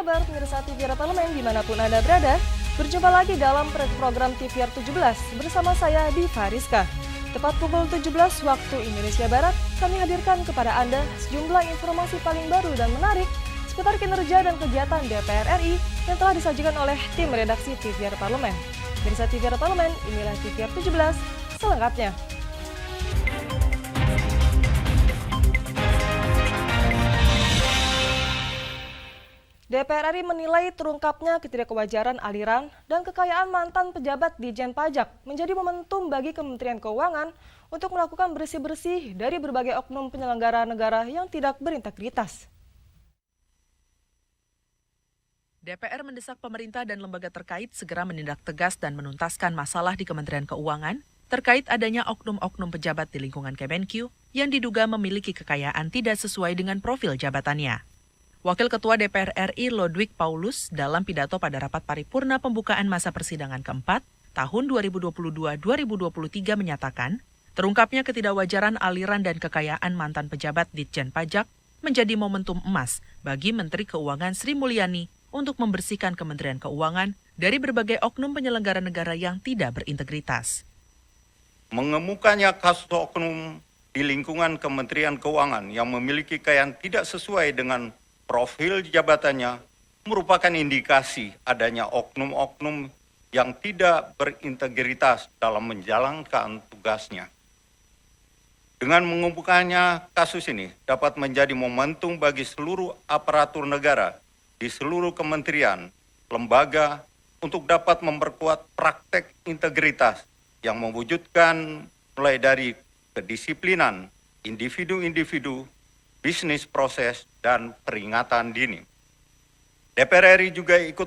kabar pemirsa TVR Parlemen dimanapun Anda berada? Berjumpa lagi dalam program TVR 17 bersama saya Diva Rizka. Tepat pukul 17 waktu Indonesia Barat, kami hadirkan kepada Anda sejumlah informasi paling baru dan menarik seputar kinerja dan kegiatan DPR RI yang telah disajikan oleh tim redaksi TVR Parlemen. Pemirsa TVR Parlemen, inilah TVR 17 selengkapnya. DPR RI menilai terungkapnya ketidakwajaran aliran dan kekayaan mantan pejabat Ditjen Pajak menjadi momentum bagi Kementerian Keuangan untuk melakukan bersih-bersih dari berbagai oknum penyelenggara negara yang tidak berintegritas. DPR mendesak pemerintah dan lembaga terkait segera menindak tegas dan menuntaskan masalah di Kementerian Keuangan terkait adanya oknum-oknum pejabat di lingkungan Kemenq yang diduga memiliki kekayaan tidak sesuai dengan profil jabatannya. Wakil Ketua DPR RI Lodwig Paulus dalam pidato pada rapat paripurna pembukaan masa persidangan keempat tahun 2022-2023 menyatakan, terungkapnya ketidakwajaran aliran dan kekayaan mantan pejabat Ditjen Pajak menjadi momentum emas bagi Menteri Keuangan Sri Mulyani untuk membersihkan Kementerian Keuangan dari berbagai oknum penyelenggara negara yang tidak berintegritas. Mengemukannya kasus oknum di lingkungan Kementerian Keuangan yang memiliki kekayaan tidak sesuai dengan profil jabatannya merupakan indikasi adanya oknum-oknum yang tidak berintegritas dalam menjalankan tugasnya. Dengan mengemukakannya kasus ini dapat menjadi momentum bagi seluruh aparatur negara di seluruh kementerian, lembaga untuk dapat memperkuat praktek integritas yang mewujudkan mulai dari kedisiplinan individu-individu, bisnis proses, dan peringatan dini. DPR RI juga ikut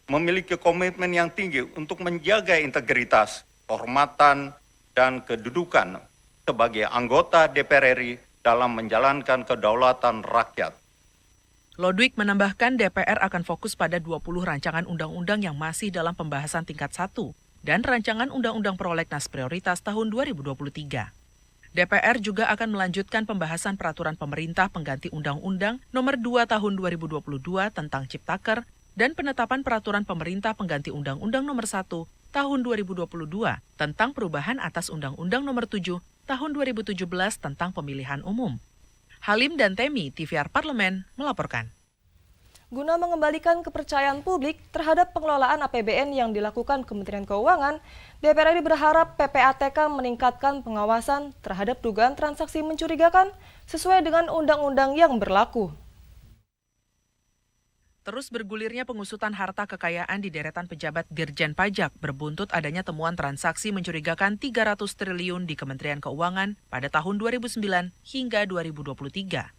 memiliki komitmen yang tinggi untuk menjaga integritas, kehormatan, dan kedudukan sebagai anggota DPR RI dalam menjalankan kedaulatan rakyat. Lodwig menambahkan DPR akan fokus pada 20 rancangan undang-undang yang masih dalam pembahasan tingkat 1 dan rancangan undang-undang prolegnas prioritas tahun 2023. DPR juga akan melanjutkan pembahasan peraturan pemerintah pengganti Undang-Undang Nomor 2 Tahun 2022 tentang Ciptaker dan penetapan peraturan pemerintah pengganti Undang-Undang Nomor 1 Tahun 2022 tentang perubahan atas Undang-Undang Nomor 7 Tahun 2017 tentang pemilihan umum. Halim dan Temi, TVR Parlemen, melaporkan. Guna mengembalikan kepercayaan publik terhadap pengelolaan APBN yang dilakukan Kementerian Keuangan, DPR RI berharap PPATK meningkatkan pengawasan terhadap dugaan transaksi mencurigakan sesuai dengan undang-undang yang berlaku. Terus bergulirnya pengusutan harta kekayaan di deretan pejabat Dirjen Pajak berbuntut adanya temuan transaksi mencurigakan 300 triliun di Kementerian Keuangan pada tahun 2009 hingga 2023.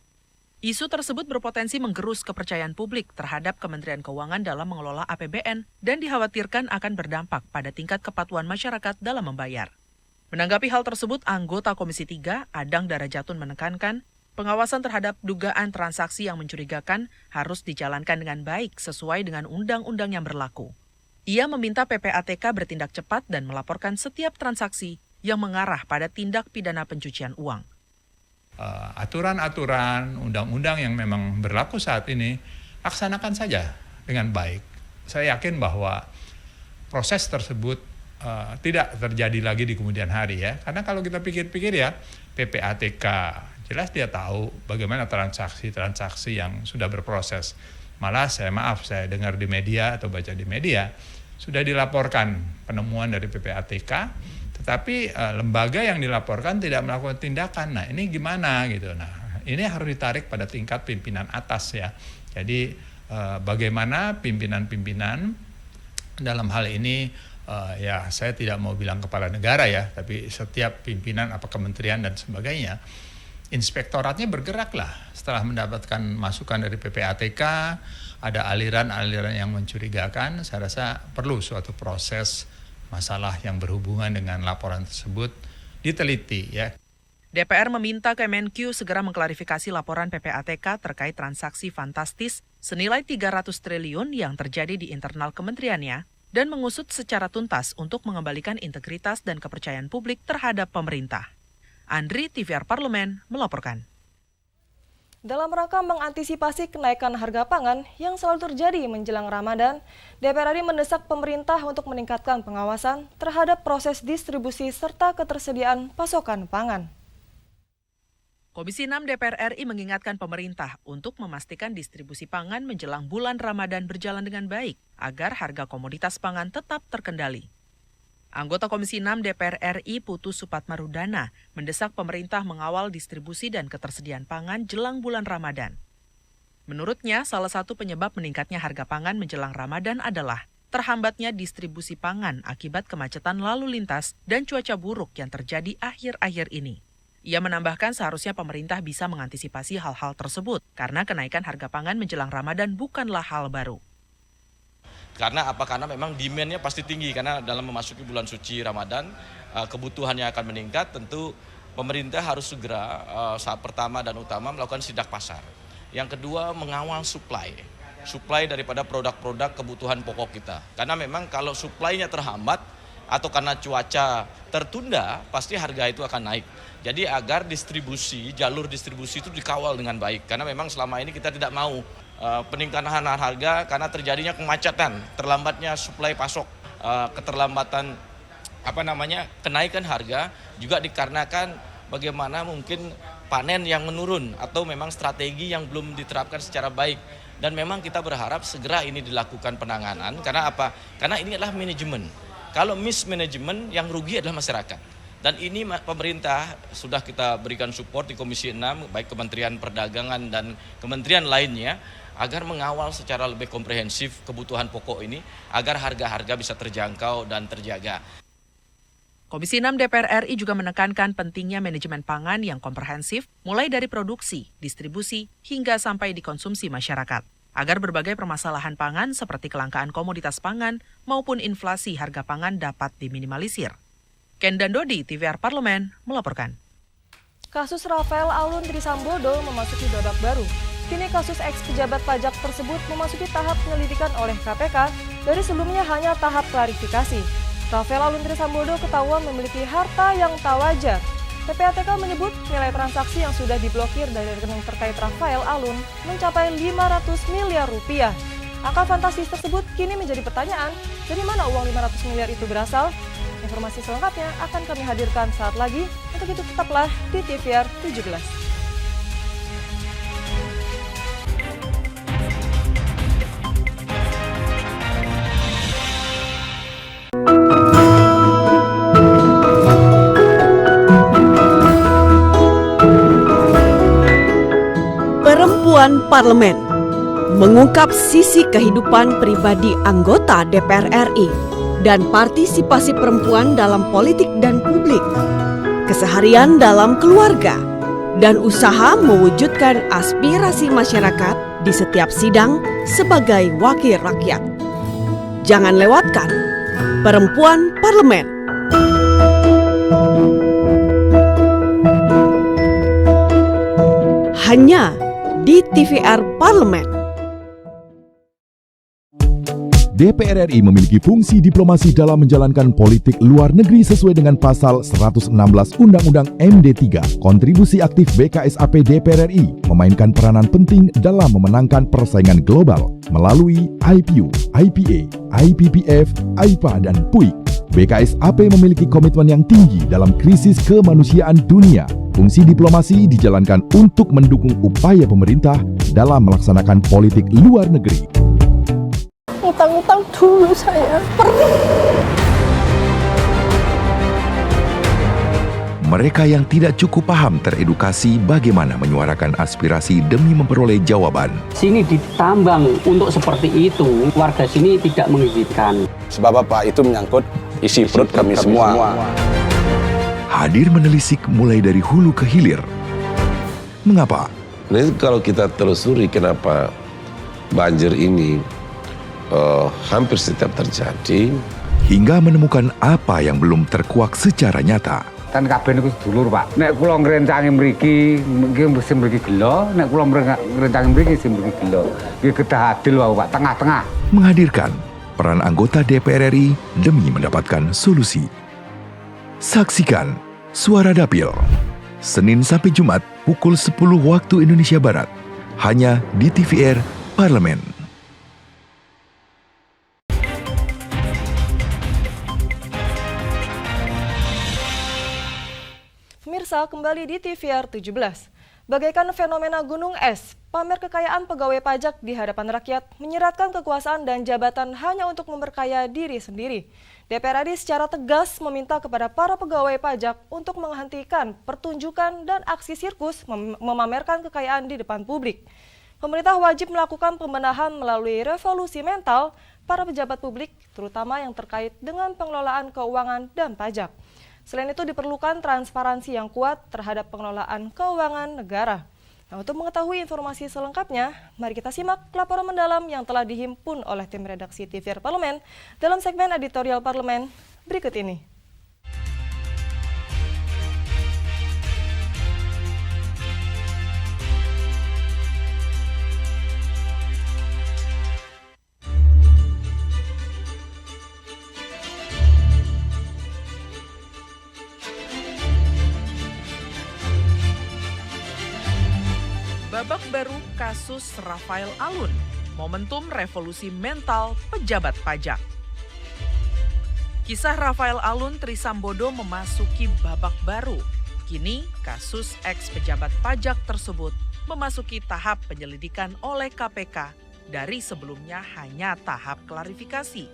Isu tersebut berpotensi menggerus kepercayaan publik terhadap Kementerian Keuangan dalam mengelola APBN dan dikhawatirkan akan berdampak pada tingkat kepatuhan masyarakat dalam membayar. Menanggapi hal tersebut, anggota Komisi 3, Adang Darajatun menekankan, pengawasan terhadap dugaan transaksi yang mencurigakan harus dijalankan dengan baik sesuai dengan undang-undang yang berlaku. Ia meminta PPATK bertindak cepat dan melaporkan setiap transaksi yang mengarah pada tindak pidana pencucian uang. Aturan-aturan, undang-undang yang memang berlaku saat ini, laksanakan saja dengan baik. Saya yakin bahwa proses tersebut tidak terjadi lagi di kemudian hari ya. Karena kalau kita pikir-pikir ya, PPATK jelas dia tahu bagaimana transaksi-transaksi yang sudah berproses. Malah saya dengar di media atau baca di media, sudah dilaporkan penemuan dari PPATK, tetapi lembaga yang dilaporkan tidak melakukan tindakan. Nah ini gimana gitu. Nah ini harus ditarik pada tingkat pimpinan atas ya. Jadi bagaimana pimpinan-pimpinan dalam hal ini ya saya tidak mau bilang kepala negara ya, tapi setiap pimpinan apa kementerian dan sebagainya, inspektoratnya bergeraklah setelah mendapatkan masukan dari PPATK, ada aliran-aliran yang mencurigakan, saya rasa perlu suatu proses masalah yang berhubungan dengan laporan tersebut diteliti ya. DPR meminta Kemenq segera mengklarifikasi laporan PPATK terkait transaksi fantastis senilai 300 triliun yang terjadi di internal kementeriannya dan mengusut secara tuntas untuk mengembalikan integritas dan kepercayaan publik terhadap pemerintah. Andri, TVR Parlemen, melaporkan. Dalam rangka mengantisipasi kenaikan harga pangan yang selalu terjadi menjelang Ramadan, DPR RI mendesak pemerintah untuk meningkatkan pengawasan terhadap proses distribusi serta ketersediaan pasokan pangan. Komisi 6 DPR RI mengingatkan pemerintah untuk memastikan distribusi pangan menjelang bulan Ramadan berjalan dengan baik agar harga komoditas pangan tetap terkendali. Anggota Komisi 6 DPR RI Putu Supatmarudana mendesak pemerintah mengawal distribusi dan ketersediaan pangan jelang bulan Ramadan. Menurutnya, salah satu penyebab meningkatnya harga pangan menjelang Ramadan adalah terhambatnya distribusi pangan akibat kemacetan lalu lintas dan cuaca buruk yang terjadi akhir-akhir ini. Ia menambahkan seharusnya pemerintah bisa mengantisipasi hal-hal tersebut karena kenaikan harga pangan menjelang Ramadan bukanlah hal baru. Karena apa? Karena memang demand-nya pasti tinggi karena dalam memasuki bulan suci Ramadan kebutuhannya akan meningkat. Tentu pemerintah harus segera saat pertama dan utama melakukan sidak pasar. Yang kedua mengawal supply daripada produk-produk kebutuhan pokok kita. Karena memang kalau supply-nya terhambat atau karena cuaca tertunda pasti harga itu akan naik. Jadi agar jalur distribusi itu dikawal dengan baik. Karena memang selama ini kita tidak mau peningkatan harga karena terjadinya kemacetan, terlambatnya suplai pasok, keterlambatan kenaikan harga juga dikarenakan bagaimana mungkin panen yang menurun atau memang strategi yang belum diterapkan secara baik. Dan memang kita berharap segera ini dilakukan penanganan karena apa? Karena ini adalah manajemen. Kalau mismanagement yang rugi adalah masyarakat. Dan ini pemerintah sudah kita berikan support di Komisi 6 baik Kementerian Perdagangan dan kementerian lainnya agar mengawal secara lebih komprehensif kebutuhan pokok ini agar harga-harga bisa terjangkau dan terjaga. Komisi 6 DPR RI juga menekankan pentingnya manajemen pangan yang komprehensif mulai dari produksi, distribusi, hingga sampai dikonsumsi masyarakat. Agar berbagai permasalahan pangan seperti kelangkaan komoditas pangan maupun inflasi harga pangan dapat diminimalisir. Ken dan Dodi, TVR Parlemen, melaporkan. Kasus Rafael Alun Trisambodo memasuki babak baru. Kini kasus ex-pejabat pajak tersebut memasuki tahap penyelidikan oleh KPK dari sebelumnya hanya tahap klarifikasi. Rafael Alun Trisambodo ketahuan memiliki harta yang tak wajar. PPATK menyebut nilai transaksi yang sudah diblokir dari rekening terkait Rafael Alun mencapai 500 miliar rupiah. Angka fantastis tersebut kini menjadi pertanyaan, dari mana uang 500 miliar itu berasal? Informasi selengkapnya akan kami hadirkan saat lagi, untuk itu tetaplah di TVR 17. Perempuan Parlemen mengungkap sisi kehidupan pribadi anggota DPR RI dan partisipasi perempuan dalam politik dan publik, keseharian dalam keluarga, dan usaha mewujudkan aspirasi masyarakat di setiap sidang sebagai wakil rakyat. Jangan lewatkan Perempuan Parlemen. Hanya di TVR Parlemen. DPR RI memiliki fungsi diplomasi dalam menjalankan politik luar negeri sesuai dengan pasal 116 Undang-Undang MD3. Kontribusi aktif BKSAP DPR RI memainkan peranan penting dalam memenangkan persaingan global melalui IPU, IPA, IPPF, IPA, dan PUIK. BKSAP memiliki komitmen yang tinggi dalam krisis kemanusiaan dunia. Fungsi diplomasi dijalankan untuk mendukung upaya pemerintah dalam melaksanakan politik luar negeri. Utang-utang dulu saya perih. Mereka yang tidak cukup paham teredukasi bagaimana menyuarakan aspirasi demi memperoleh jawaban. Sini ditambang untuk seperti itu, warga sini tidak mengizinkan. Sebab apa? Itu menyangkut isi perut kami semua. Hadir menelisik mulai dari hulu ke hilir. Mengapa? Nah, kalau kita telusuri kenapa banjir ini hampir setiap terjadi, hingga menemukan apa yang belum terkuak secara nyata. Kan kabeh niku sedulur, Pak. Nek kula ngrencangi mriki, mesti mriki gelo, nek kula ngrencangi mriki mesti mriki gelo. Iki kedah adil wae, Pak, tengah-tengah. Menghadirkan peran anggota DPR RI demi mendapatkan solusi. Saksikan Suara Dapil Senin sampai Jumat pukul 10 waktu Indonesia Barat. Hanya di TVR Parlemen. Pemirsa, kembali di TVR 17. Bagaikan fenomena gunung es, pamer kekayaan pegawai pajak di hadapan rakyat menyiratkan kekuasaan dan jabatan hanya untuk memperkaya diri sendiri. DPR RI secara tegas meminta kepada para pegawai pajak untuk menghentikan pertunjukan dan aksi sirkus memamerkan kekayaan di depan publik. Pemerintah wajib melakukan pembenahan melalui revolusi mental para pejabat publik, terutama yang terkait dengan pengelolaan keuangan dan pajak. Selain itu diperlukan transparansi yang kuat terhadap pengelolaan keuangan negara. Nah, untuk mengetahui informasi selengkapnya, mari kita simak laporan mendalam yang telah dihimpun oleh tim redaksi TVR Parlemen dalam segmen editorial Parlemen berikut ini. Babak baru kasus Rafael Alun, momentum revolusi mental pejabat pajak. Kisah Rafael Alun Trisambodo memasuki babak baru. Kini kasus ex-pejabat pajak tersebut memasuki tahap penyelidikan oleh KPK dari sebelumnya hanya tahap klarifikasi.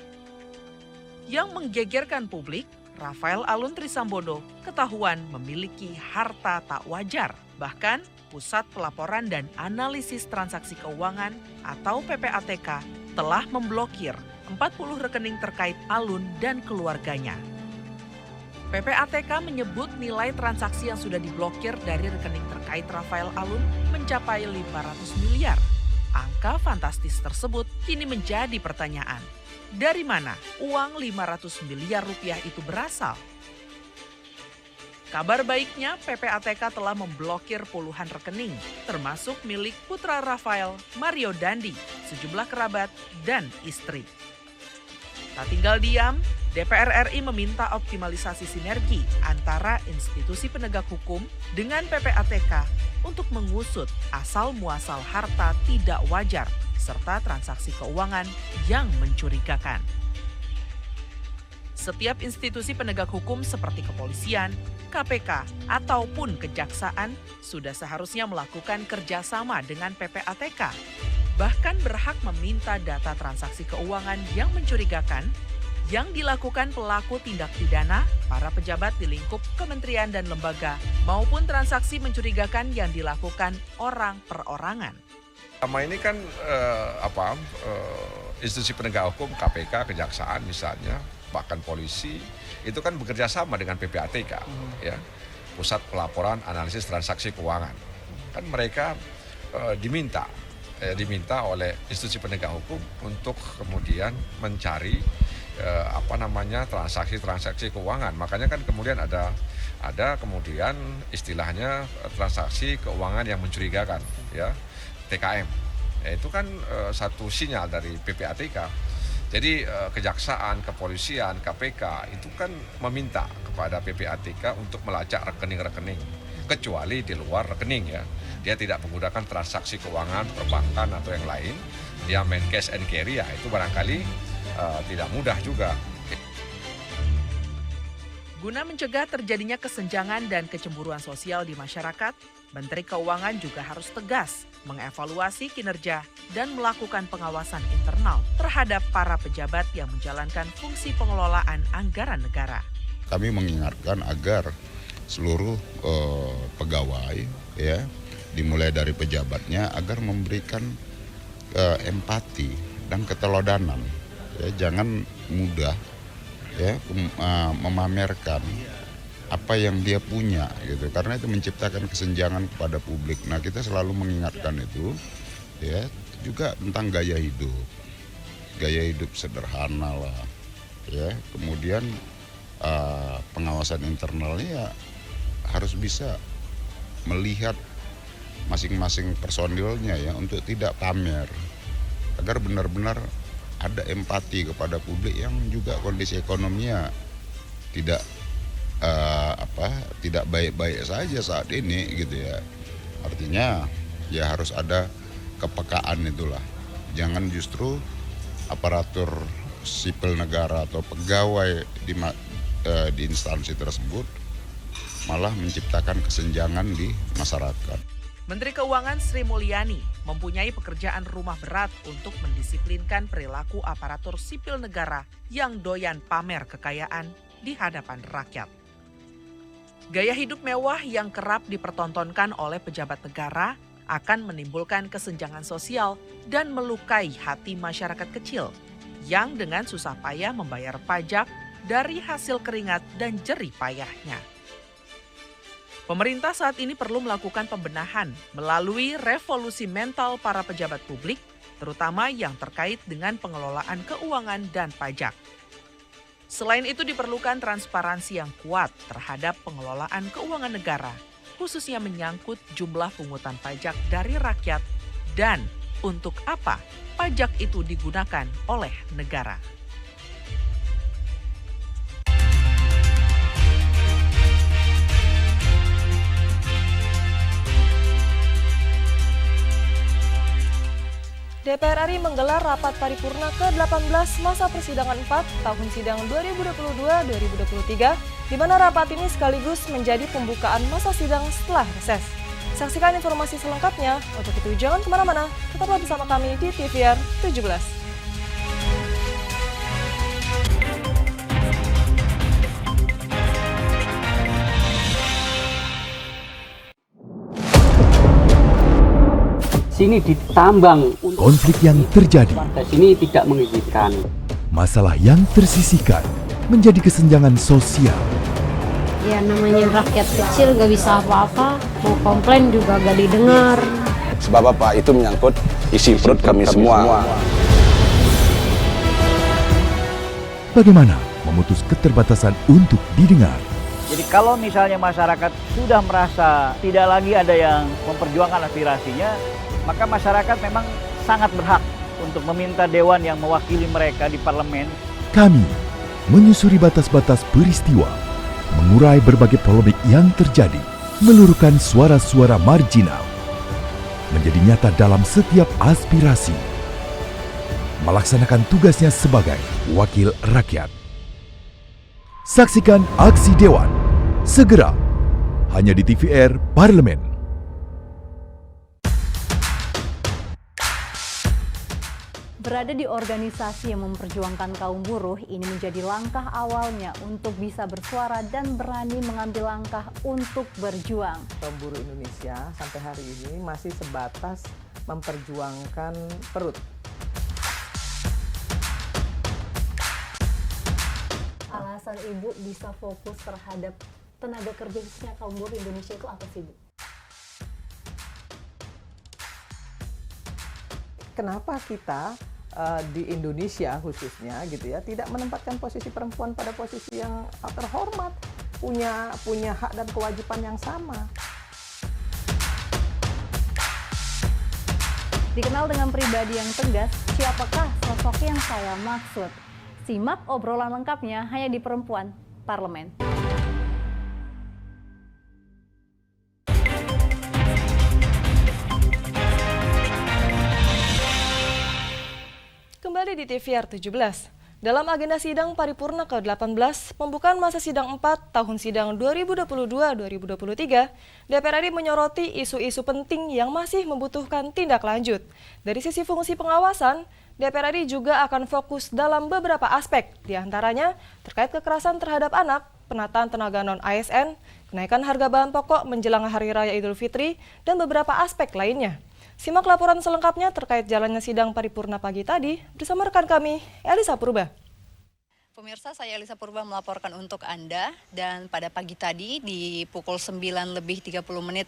Yang menggegerkan publik, Rafael Alun Trisambodo ketahuan memiliki harta tak wajar. Bahkan Pusat Pelaporan dan Analisis Transaksi Keuangan atau PPATK telah memblokir 40 rekening terkait Alun dan keluarganya. PPATK menyebut nilai transaksi yang sudah diblokir dari rekening terkait Rafael Alun mencapai 500 miliar. Angka fantastis tersebut kini menjadi pertanyaan. Dari mana uang 500 miliar rupiah itu berasal? Kabar baiknya, PPATK telah memblokir puluhan rekening, termasuk milik putra Rafael, Mario Dandi, sejumlah kerabat, dan istri. Tak tinggal diam, DPR RI meminta optimalisasi sinergi antara institusi penegak hukum dengan PPATK untuk mengusut asal-muasal harta tidak wajar serta transaksi keuangan yang mencurigakan. Setiap institusi penegak hukum seperti kepolisian, KPK, ataupun kejaksaan sudah seharusnya melakukan kerjasama dengan PPATK. Bahkan berhak meminta data transaksi keuangan yang mencurigakan yang dilakukan pelaku tindak pidana, para pejabat di lingkup kementerian dan lembaga, maupun transaksi mencurigakan yang dilakukan orang perorangan. Selama ini kan institusi penegak hukum, KPK, kejaksaan misalnya, bahkan polisi, itu kan bekerja sama dengan PPATK, ya, Pusat Pelaporan Analisis Transaksi Keuangan. Kan mereka diminta oleh institusi penegak hukum untuk kemudian mencari transaksi keuangan. Makanya kan kemudian ada kemudian istilahnya transaksi keuangan yang mencurigakan, ya, TKM. Itu kan satu sinyal dari PPATK. Jadi kejaksaan, kepolisian, KPK itu kan meminta kepada PPATK untuk melacak rekening-rekening, kecuali di luar rekening, ya. Dia tidak menggunakan transaksi keuangan, perbankan atau yang lain. Dia main cash and carry, ya, itu barangkali tidak mudah juga. Guna mencegah terjadinya kesenjangan dan kecemburuan sosial di masyarakat, Menteri Keuangan juga harus tegas mengevaluasi kinerja dan melakukan pengawasan internal terhadap para pejabat yang menjalankan fungsi pengelolaan anggaran negara. Kami mengingatkan agar seluruh pegawai, ya, dimulai dari pejabatnya, agar memberikan empati dan keteladanan. Ya, jangan mudah, ya, memamerkan apa yang dia punya, gitu, karena itu menciptakan kesenjangan kepada publik. Nah, kita selalu mengingatkan itu, ya, juga tentang gaya hidup sederhana lah, ya. Kemudian pengawasan internalnya, ya, harus bisa melihat masing-masing personilnya, ya, untuk tidak pamer, agar benar-benar ada empati kepada publik yang juga kondisi ekonominya tidak tidak baik-baik saja saat ini gitu ya. Artinya ya harus ada kepekaan itulah. Jangan justru aparatur sipil negara atau pegawai di instansi tersebut malah menciptakan kesenjangan di masyarakat. Menteri Keuangan Sri Mulyani mempunyai pekerjaan rumah berat untuk mendisiplinkan perilaku aparatur sipil negara yang doyan pamer kekayaan di hadapan rakyat. Gaya hidup mewah yang kerap dipertontonkan oleh pejabat negara akan menimbulkan kesenjangan sosial dan melukai hati masyarakat kecil yang dengan susah payah membayar pajak dari hasil keringat dan jerih payahnya. Pemerintah saat ini perlu melakukan pembenahan melalui revolusi mental para pejabat publik, terutama yang terkait dengan pengelolaan keuangan dan pajak. Selain itu diperlukan transparansi yang kuat terhadap pengelolaan keuangan negara, khususnya menyangkut jumlah pungutan pajak dari rakyat dan untuk apa pajak itu digunakan oleh negara. DPR RI menggelar rapat paripurna ke-18 masa persidangan 4 tahun sidang 2022-2023, di mana rapat ini sekaligus menjadi pembukaan masa sidang setelah reses. Saksikan informasi selengkapnya. Untuk itu jangan kemana-mana, tetaplah bersama kami di TVR 17. Sini ditambang. Konflik yang terjadi, Warga sini tidak mengizinkan. masalah yang tersisihkan menjadi kesenjangan sosial. Ya namanya rakyat kecil gak bisa apa-apa, mau komplain juga gak didengar. Sebab apa? Itu menyangkut isi perut kami semua. Bagaimana memutus keterbatasan untuk didengar? Jadi kalau misalnya masyarakat sudah merasa tidak lagi ada yang memperjuangkan aspirasinya, maka masyarakat memang sangat berhak untuk meminta dewan yang mewakili mereka di parlemen. Kami menyusuri batas-batas peristiwa, mengurai berbagai polemik yang terjadi, meluruhkan suara-suara marginal, menjadi nyata dalam setiap aspirasi, melaksanakan tugasnya sebagai wakil rakyat. Saksikan aksi Dewan segera hanya di TVR Parlemen. Berada di organisasi yang memperjuangkan kaum buruh ini menjadi langkah awalnya untuk bisa bersuara dan berani mengambil langkah untuk berjuang. Kaum buruh Indonesia sampai hari ini masih sebatas memperjuangkan perut. Alasan Ibu bisa fokus terhadap tenaga kerja khususnya kaum buruh Indonesia itu apa sih, Bu? Kenapa kita di Indonesia khususnya gitu ya tidak menempatkan posisi perempuan pada posisi yang terhormat, punya hak dan kewajiban yang sama. Dikenal dengan pribadi yang tegas, siapakah sosok yang saya maksud? Simak obrolan lengkapnya hanya di Perempuan Parlemen. Kembali di TVR 17. Dalam agenda sidang paripurna ke-18, pembukaan masa sidang 4 tahun sidang 2022-2023, DPR RI menyoroti isu-isu penting yang masih membutuhkan tindak lanjut. Dari sisi fungsi pengawasan, DPR RI juga akan fokus dalam beberapa aspek, diantaranya terkait kekerasan terhadap anak, penataan tenaga non-ASN, kenaikan harga bahan pokok menjelang Hari Raya Idul Fitri, dan beberapa aspek lainnya. Simak laporan selengkapnya terkait jalannya sidang paripurna pagi tadi bersama rekan kami, Elisa Purba. Pemirsa, saya Elisa Purba melaporkan untuk Anda, dan pada pagi tadi di pukul 9:30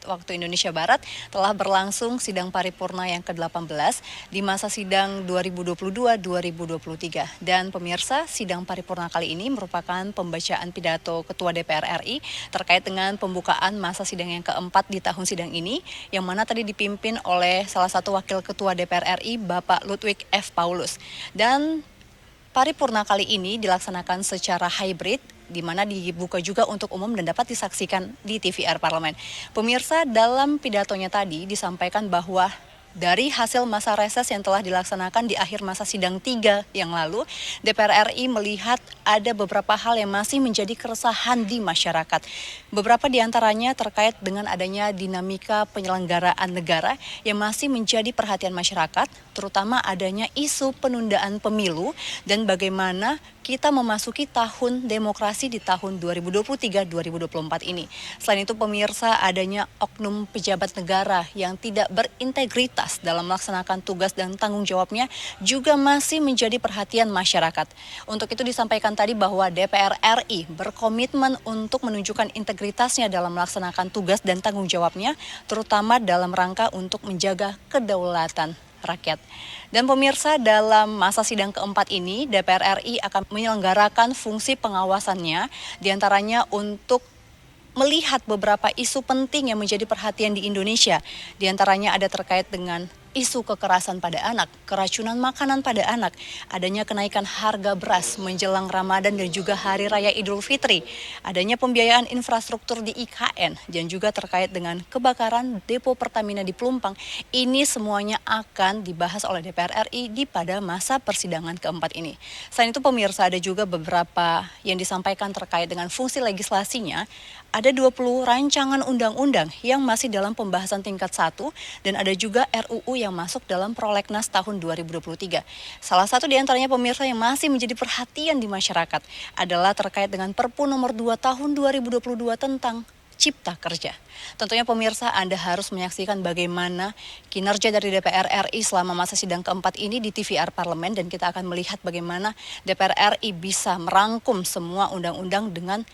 waktu Indonesia Barat telah berlangsung sidang paripurna yang ke-18 di masa sidang 2022-2023. Dan pemirsa, sidang paripurna kali ini merupakan pembacaan pidato Ketua DPR RI terkait dengan pembukaan masa sidang yang keempat di tahun sidang ini, yang mana tadi dipimpin oleh salah satu Wakil Ketua DPR RI, Bapak Ludwig F. Paulus. Dan paripurna kali ini dilaksanakan secara hybrid di mana dibuka juga untuk umum dan dapat disaksikan di TVR Parlemen. Pemirsa, dalam pidatonya tadi disampaikan bahwa dari hasil masa reses yang telah dilaksanakan di akhir masa sidang 3 yang lalu, DPR RI melihat ada beberapa hal yang masih menjadi keresahan di masyarakat. Beberapa di antaranya terkait dengan adanya dinamika penyelenggaraan negara yang masih menjadi perhatian masyarakat, terutama adanya isu penundaan pemilu dan bagaimana kita memasuki tahun demokrasi di tahun 2023-2024 ini. Selain itu pemirsa, adanya oknum pejabat negara yang tidak berintegritas dalam melaksanakan tugas dan tanggung jawabnya juga masih menjadi perhatian masyarakat. Untuk itu disampaikan tadi bahwa DPR RI berkomitmen untuk menunjukkan integritasnya dalam melaksanakan tugas dan tanggung jawabnya, terutama dalam rangka untuk menjaga kedaulatan rakyat. Dan pemirsa, dalam masa sidang keempat ini, DPR RI akan menyelenggarakan fungsi pengawasannya, diantaranya untuk melihat beberapa isu penting yang menjadi perhatian di Indonesia. Di antaranya ada terkait dengan isu kekerasan pada anak, keracunan makanan pada anak, adanya kenaikan harga beras menjelang Ramadan dan juga Hari Raya Idul Fitri, adanya pembiayaan infrastruktur di IKN, dan juga terkait dengan kebakaran depo Pertamina di Pelumpang. Ini semuanya akan dibahas oleh DPR RI pada masa persidangan keempat ini. Selain itu pemirsa, ada juga beberapa yang disampaikan terkait dengan fungsi legislasinya. Ada 20 rancangan undang-undang yang masih dalam pembahasan tingkat 1 dan ada juga RUU yang masuk dalam prolegnas tahun 2023. Salah satu di antaranya pemirsa yang masih menjadi perhatian di masyarakat adalah terkait dengan Perpu nomor 2 tahun 2022 tentang Cipta Kerja. Tentunya pemirsa, Anda harus menyaksikan bagaimana kinerja dari DPR RI selama masa sidang keempat ini di TVR Parlemen, dan kita akan melihat bagaimana DPR RI bisa merangkum semua undang-undang dengan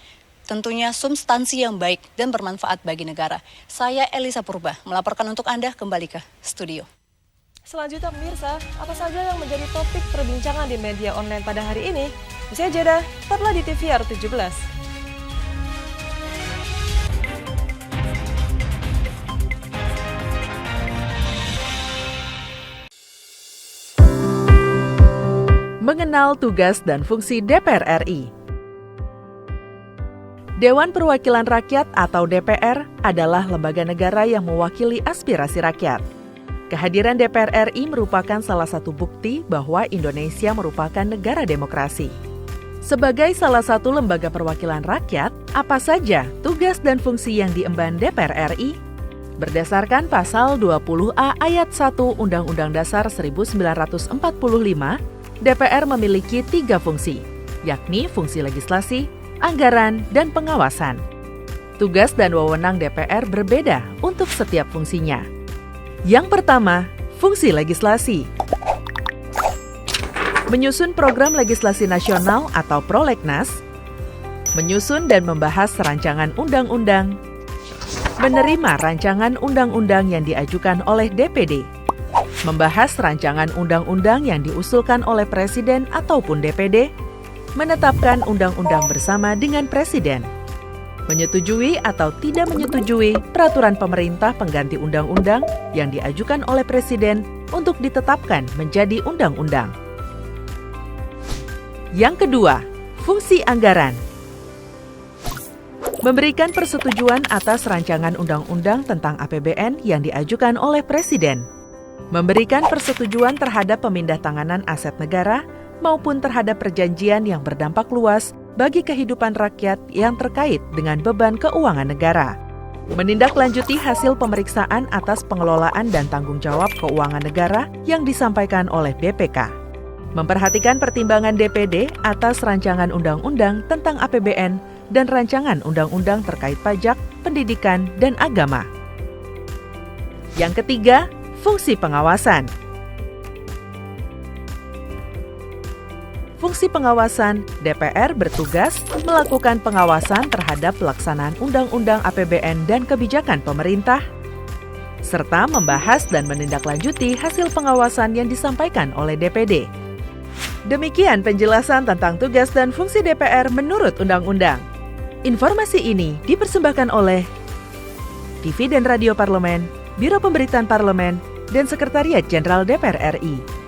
tentunya substansi yang baik dan bermanfaat bagi negara. Saya Elisa Purba melaporkan untuk Anda, kembali ke studio. Selanjutnya pemirsa, apa saja yang menjadi topik perbincangan di media online pada hari ini? Usai jeda, tetaplah di TVR 17. Mengenal tugas dan fungsi DPR RI. Dewan Perwakilan Rakyat atau DPR adalah lembaga negara yang mewakili aspirasi rakyat. Kehadiran DPR RI merupakan salah satu bukti bahwa Indonesia merupakan negara demokrasi. Sebagai salah satu lembaga perwakilan rakyat, apa saja tugas dan fungsi yang diemban DPR RI? Berdasarkan pasal 20A ayat 1 Undang-Undang Dasar 1945, DPR memiliki 3 fungsi, yakni fungsi legislasi, anggaran, dan pengawasan. Tugas dan wewenang DPR berbeda untuk setiap fungsinya. Yang pertama, fungsi legislasi. Menyusun program legislasi nasional atau prolegnas, menyusun dan membahas rancangan undang-undang, menerima rancangan undang-undang yang diajukan oleh DPD, membahas rancangan undang-undang yang diusulkan oleh Presiden ataupun DPD, menetapkan undang-undang bersama dengan Presiden, menyetujui atau tidak menyetujui peraturan pemerintah pengganti undang-undang yang diajukan oleh Presiden untuk ditetapkan menjadi undang-undang. Yang kedua, fungsi anggaran. Memberikan persetujuan atas rancangan undang-undang tentang APBN yang diajukan oleh Presiden. Memberikan persetujuan terhadap pemindah-tanganan aset negara maupun terhadap perjanjian yang berdampak luas bagi kehidupan rakyat yang terkait dengan beban keuangan negara. Menindaklanjuti hasil pemeriksaan atas pengelolaan dan tanggung jawab keuangan negara yang disampaikan oleh BPK. Memperhatikan pertimbangan DPD atas rancangan undang-undang tentang APBN dan rancangan undang-undang terkait pajak, pendidikan, dan agama. Yang ketiga, fungsi pengawasan. Fungsi pengawasan, DPR bertugas melakukan pengawasan terhadap pelaksanaan Undang-Undang APBN dan kebijakan pemerintah, serta membahas dan menindaklanjuti hasil pengawasan yang disampaikan oleh DPD. Demikian penjelasan tentang tugas dan fungsi DPR menurut Undang-Undang. Informasi ini dipersembahkan oleh TV dan Radio Parlemen, Biro Pemberitaan Parlemen, dan Sekretariat Jenderal DPR RI.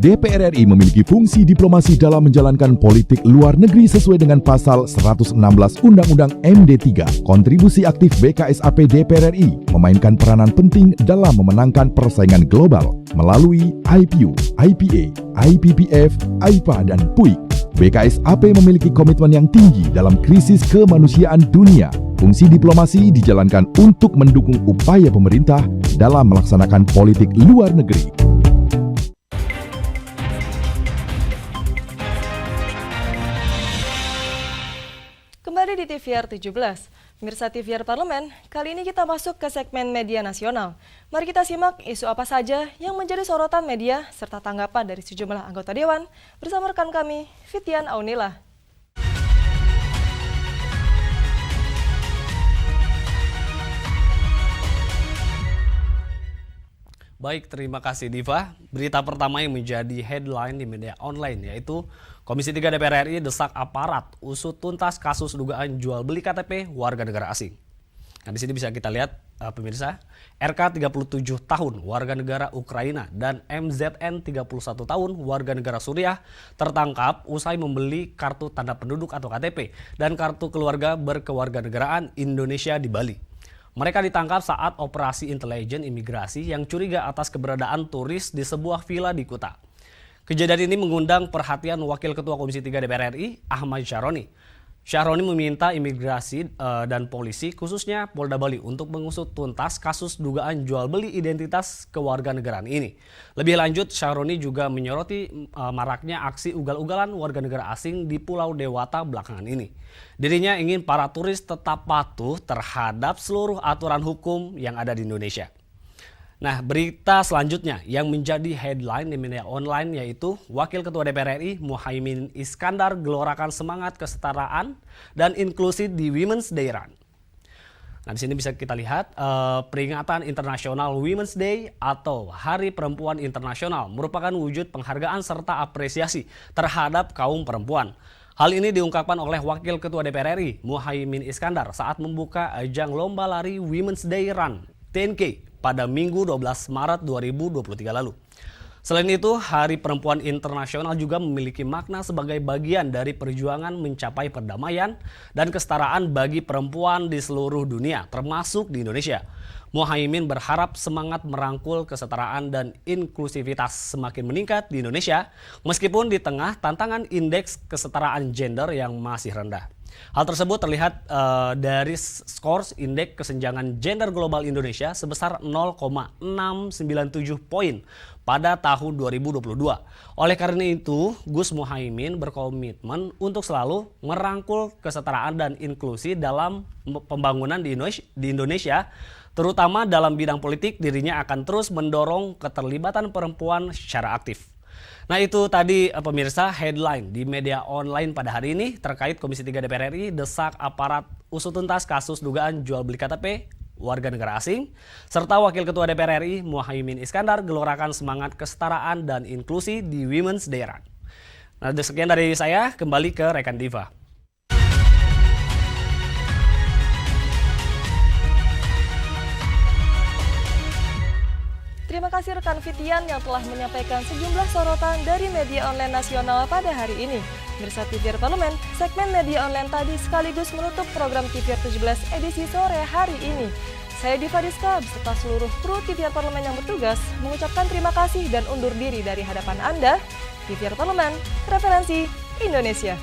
DPR RI memiliki fungsi diplomasi dalam menjalankan politik luar negeri sesuai dengan pasal 116 Undang-Undang MD3. Kontribusi aktif BKSAP DPR RI memainkan peranan penting dalam memenangkan persaingan global melalui IPU, IPA, IPPF, IPA, dan PUIK. BKSAP memiliki komitmen yang tinggi dalam krisis kemanusiaan dunia. Fungsi diplomasi dijalankan untuk mendukung upaya pemerintah dalam melaksanakan politik luar negeri. Kembali di TVR 17, pemirsa TVR Parlemen, kali ini kita masuk ke segmen media nasional. Mari kita simak isu apa saja yang menjadi sorotan media serta tanggapan dari sejumlah anggota Dewan bersama rekan kami, Fitian Aunila. Baik, terima kasih Diva. Berita pertama yang menjadi headline di media online yaitu Komisi 3 DPR RI desak aparat usut tuntas kasus dugaan jual beli KTP warga negara asing. Nah, di sini bisa kita lihat pemirsa, RK 37 tahun warga negara Ukraina dan MZN 31 tahun warga negara Suriah tertangkap usai membeli kartu tanda penduduk atau KTP dan kartu keluarga berkewarganegaraan Indonesia di Bali. Mereka ditangkap saat operasi intelijen imigrasi yang curiga atas keberadaan turis di sebuah villa di Kuta. Kejadian ini mengundang perhatian Wakil Ketua Komisi 3 DPR RI, Ahmad Syaroni. Syaroni meminta imigrasi dan polisi, khususnya Polda Bali, untuk mengusut tuntas kasus dugaan jual beli identitas kewarganegaraan ini. Lebih lanjut, Syaroni juga menyoroti maraknya aksi ugal-ugalan warga negara asing di Pulau Dewata belakangan ini. Dirinya ingin para turis tetap patuh terhadap seluruh aturan hukum yang ada di Indonesia. Nah, berita selanjutnya yang menjadi headline di media online yaitu Wakil Ketua DPR RI Muhaimin Iskandar gelorakan semangat kesetaraan dan inklusi di Women's Day Run. Nah, di sini bisa kita lihat peringatan International Women's Day atau Hari Perempuan Internasional merupakan wujud penghargaan serta apresiasi terhadap kaum perempuan. Hal ini diungkapkan oleh Wakil Ketua DPR RI Muhaimin Iskandar saat membuka ajang lomba lari Women's Day Run 10K pada Minggu 12 Maret 2023 lalu. Selain itu, Hari Perempuan Internasional juga memiliki makna sebagai bagian dari perjuangan mencapai perdamaian dan kesetaraan bagi perempuan di seluruh dunia, termasuk di Indonesia. Muhaimin berharap semangat merangkul kesetaraan dan inklusivitas semakin meningkat di Indonesia, meskipun di tengah tantangan indeks kesetaraan gender yang masih rendah. Hal tersebut terlihat dari skors indeks kesenjangan gender global Indonesia sebesar 0,697 poin pada tahun 2022. Oleh karena itu, Gus Muhaimin berkomitmen untuk selalu merangkul kesetaraan dan inklusi dalam pembangunan di Indonesia, terutama dalam bidang politik. Dirinya akan terus mendorong keterlibatan perempuan secara aktif. Nah, itu tadi pemirsa headline di media online pada hari ini terkait Komisi 3 DPR RI desak aparat usut tuntas kasus dugaan jual beli KTP warga negara asing, serta Wakil Ketua DPR RI Muhaimin Iskandar gelorakan semangat kesetaraan dan inklusi di Women's Day Run. Nah, sekian dari saya, kembali ke rekan Diva. Terima kasih rekan Fitian yang telah menyampaikan sejumlah sorotan dari media online nasional pada hari ini. Pemirsa TVR Parlemen, segmen media online tadi sekaligus menutup program TVR 17 edisi sore hari ini. Saya Diva Rizka beserta seluruh kru TVR Parlemen yang bertugas mengucapkan terima kasih dan undur diri dari hadapan Anda. TVR Parlemen, referensi Indonesia.